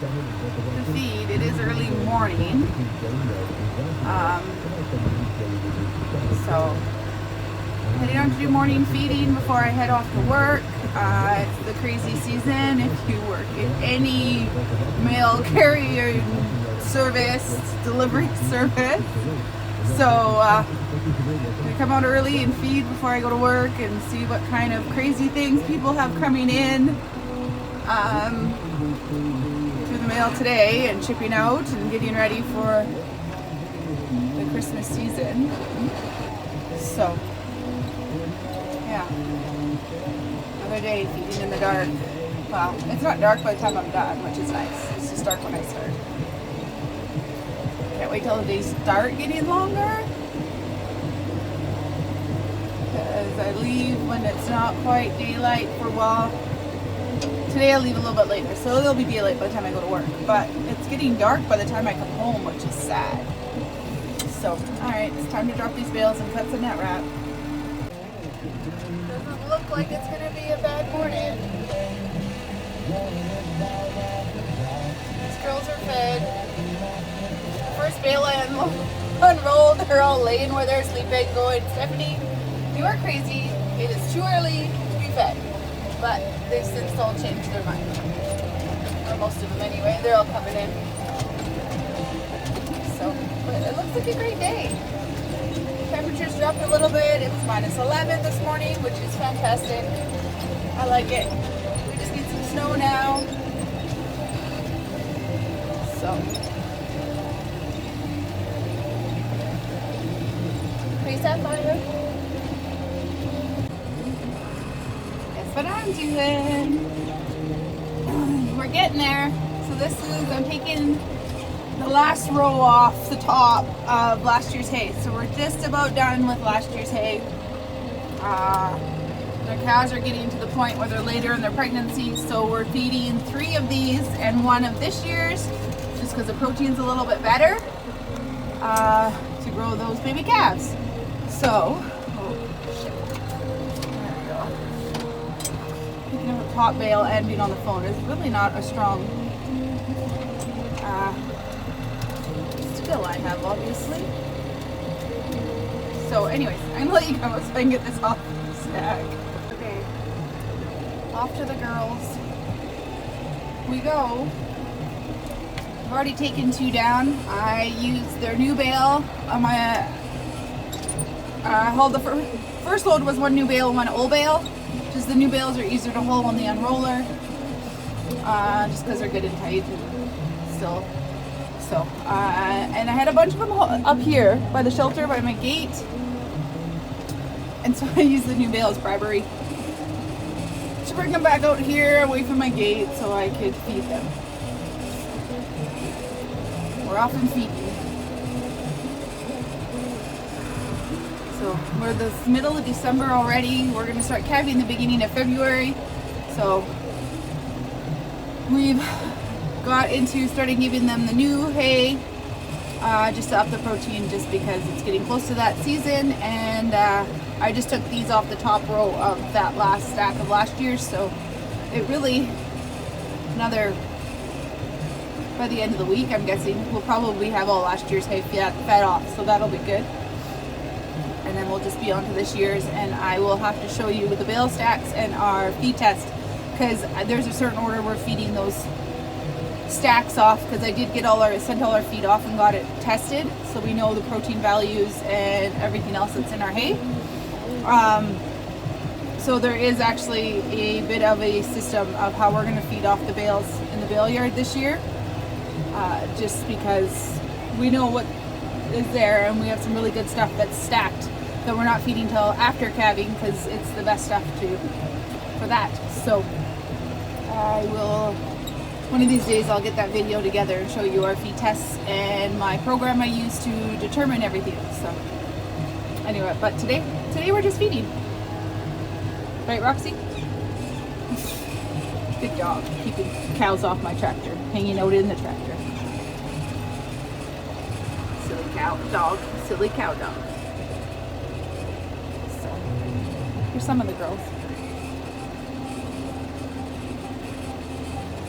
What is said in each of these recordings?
to feed. It is early morning. So heading on to do morning feeding before I head off to work. It's the crazy season if you work in any mail carrier service, delivery service. So I come out early and feed before I go to work and see what kind of crazy things people have coming in through the mail today, and shipping out and getting ready for the Christmas season. So yeah, another day feeding in the dark. Well, it's not dark by the time I'm done, which is nice. It's just dark when I start. Can't wait till the days start getting longer, because I leave when it's not quite daylight for a while. Today I'll leave a little bit later, so it'll be daylight by the time I go to work, but it's getting dark by the time I come home, which is sad. So, alright, it's time to drop these bales and cut some net wrap. Doesn't look like it's going to be a bad morning. These girls are fed. First bale I unrolled, they're all laying where they're sleeping going, Stephanie, you are crazy. It is too early to be fed. But they've since all changed their mind. Or most of them anyway. They're all coming in. So, but it looks like a great day. Temperatures dropped a little bit. It was -11 this morning, which is fantastic. I like it. We just need some snow now. So. Face that fire. What I'm doing. We're getting there. So this is, I'm taking the last row off the top of last year's hay. So we're just about done with last year's hay. The cows are getting to the point where they're later in their pregnancy, so we're feeding 3 of these and 1 of this year's, just because the protein's a little bit better to grow those baby calves. So top bale and being on the phone is really not a strong skill I have, obviously. So anyways, I'm gonna let you go so I can get this off the stack. Okay, off to the girls we go. I've already taken 2 down. I used their new bale on my hauled the first load was 1 new bale, 1 old bale. Just the new bales are easier to haul on the unroller, just because they're good and tight and still. So, and I had a bunch of them up here by the shelter by my gate, and so I used the new bale as bribery to bring them back out here away from my gate so I could feed them. We're off and feeding. So we're the middle of December already. We're going to start calving the beginning of February. So we've got into starting giving them the new hay just to up the protein, just because it's getting close to that season. And I just took these off the top row of that last stack of last year. So it really, by the end of the week, I'm guessing, we'll probably have all last year's hay fed off. So that'll be good. And then we'll just be on to this year's, and I will have to show you the bale stacks and our feed test, because there's a certain order we're feeding those stacks off, because I did get sent all our feed off and got it tested, so we know the protein values and everything else that's in our hay. So there is actually a bit of a system of how we're going to feed off the bales in the bale yard this year, just because we know what is there, and we have some really good stuff that's stacked that we're not feeding till after calving, because it's the best stuff for that. So I will, one of these days I'll get that video together and show you our feed tests and my program I use to determine everything. So anyway, but today we're just feeding. Right, Roxy? Good job keeping cows off my tractor, hanging out in the tractor. Silly cow dog. So, here's some of the girls.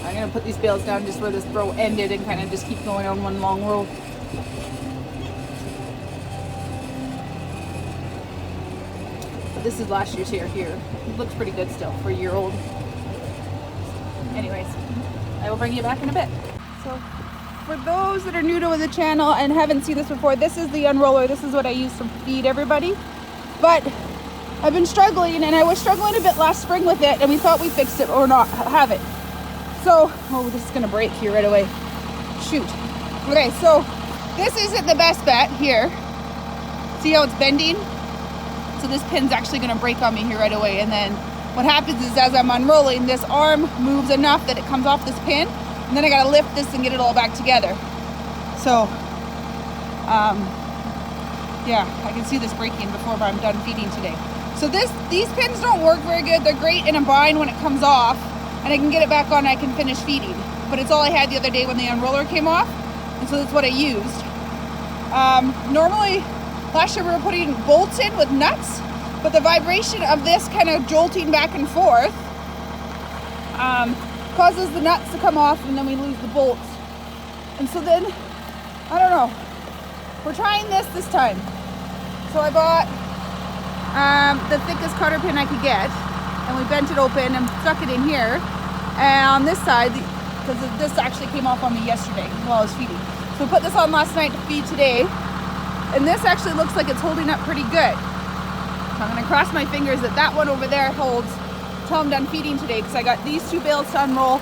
I'm gonna put these bales down just where this row ended and kind of just keep going on one long row. But this is last year's here. It looks pretty good still for a year old. Anyways, I will bring you back in a bit. So for those that are new to the channel and haven't seen this before, this is the unroller. This is what I use to feed everybody. But I've been struggling, and I was struggling a bit last spring with it, and we thought we fixed it or not have it. So, oh, this is gonna break here right away. Shoot. Okay, so this isn't the best bet here. See how it's bending? So this pin's actually gonna break on me here right away. And then what happens is as I'm unrolling, this arm moves enough that it comes off this pin, and then I gotta lift this and get it all back together. So, yeah, I can see this breaking before I'm done feeding today. So these pins don't work very good. They're great in a bind when it comes off, and I can get it back on and I can finish feeding. But it's all I had the other day when the unroller came off, and so that's what I used. Normally, last year we were putting bolts in with nuts, but the vibration of this kind of jolting back and forth causes the nuts to come off, and then we lose the bolts. And so then, I don't know, we're trying this time. So I bought the thickest cotter pin I could get, and we bent it open and stuck it in here. And on this side, because this actually came off on me yesterday while I was feeding. So we put this on last night to feed today, and this actually looks like it's holding up pretty good. So I'm gonna cross my fingers that that one over there holds till I'm done feeding today, because I got these 2 bales to unroll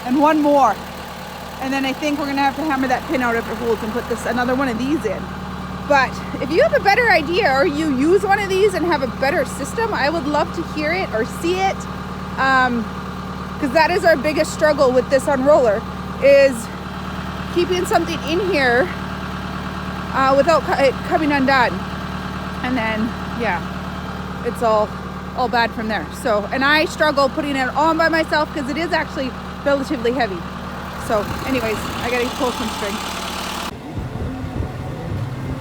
and one more. And then I think we're gonna have to hammer that pin out if it holds and put another one of these in. But if you have a better idea, or you use one of these and have a better system, I would love to hear it or see it. Because that is our biggest struggle with this unroller, is keeping something in here without it coming undone. And then, yeah, it's all bad from there. So, and I struggle putting it on by myself because it is actually relatively heavy. So anyways, I gotta pull some string.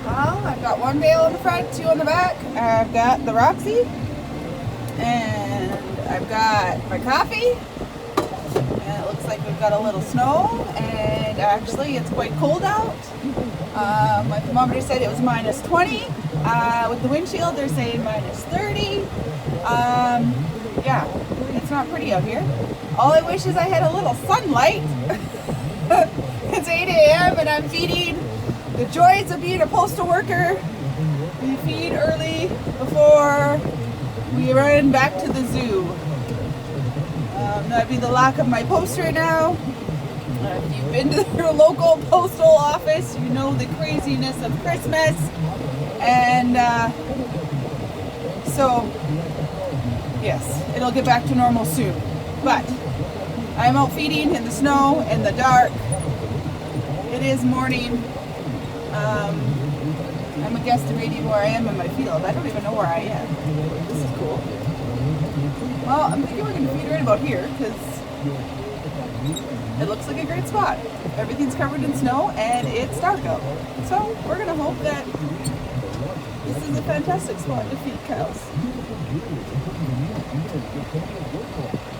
Well, I've got 1 bale in the front, 2 on the back. I've got the Roxy, and I've got my coffee, and it looks like we've got a little snow, and actually it's quite cold out. My thermometer said it was -20. With the windshield, they're saying -30. Yeah, it's not pretty out here. All I wish is I had a little sunlight. It's 8 a.m. and I'm feeding. The joys of being a postal worker. We feed early before we run back to the zoo. That'd be the lack of my post right now. If you've been to your local postal office, you know the craziness of Christmas. And so, yes, it'll get back to normal soon. But I'm out feeding in the snow, in the dark. It is morning. I'm guesstimating where I am in my field. I don't even know where I am. This is cool. Well, I'm thinking we're going to feed right about here, because it looks like a great spot. Everything's covered in snow and it's dark out. So we're going to hope that this is a fantastic spot to feed cows.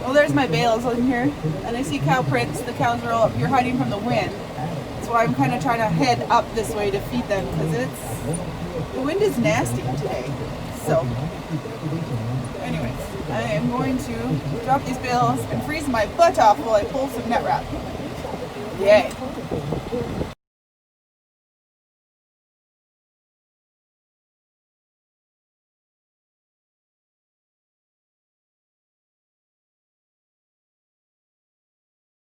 Well, there's my bales in here, and I see cow prints. The cows are all up here hiding from the wind. So I'm kind of trying to head up this way to feed them, because the wind is nasty today. So anyways, I am going to drop these bales and freeze my butt off while I pull some net wrap. Yay.